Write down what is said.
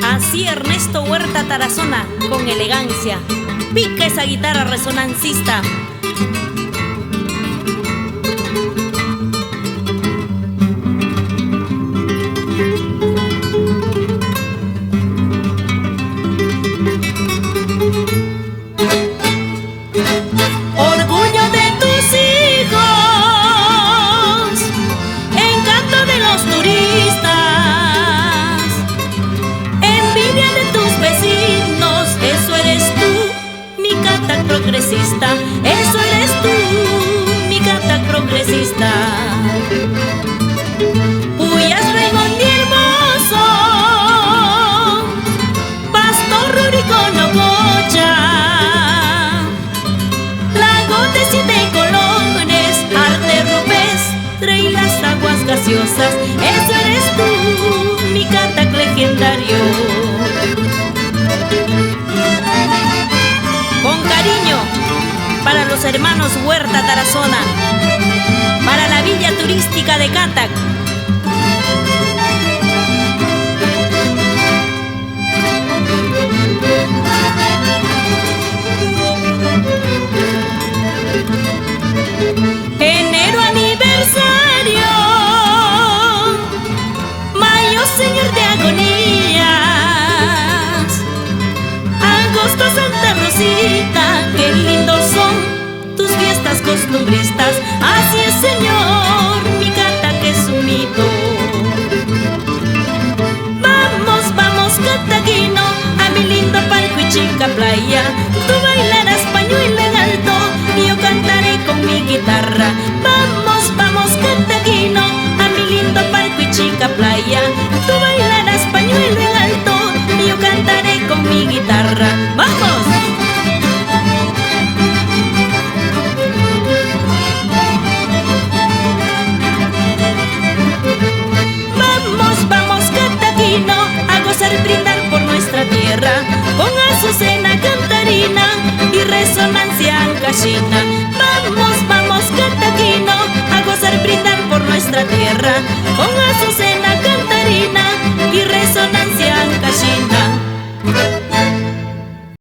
Así Ernesto Huerta Tarazona, con elegancia, pica esa guitarra resonancista. Orgullo de tus hijos, encanto de los turistas, envidia de tus vecinos. Eso eres tú, mi cata progresista. Eso eres tú, mi cata progresista. Puyas, Raymond y Hermoso, Pastor Rúrico, Nococha, de 7 colores, arte rupestre y las aguas gaseosas. Eso eres tú, mi catac legendario. Con cariño para los hermanos Huerta Tarazona, para la villa turística de Catac. Enero aniversario, mayo señor de agonías, agosto Santa Rosita, qué lindos son tus fiestas costumbristas. Así es, señor, mi cata que es un mito. Vamos, vamos, cataquino, a mi lindo palco y chica playa. Tú bailarás pañuelo en alto y yo cantaré con mi guitarra. Vamos, vamos, cataquino, a mi lindo palco y chica playa. Tú bailarás pañuelo en alto y yo cantaré con mi guitarra.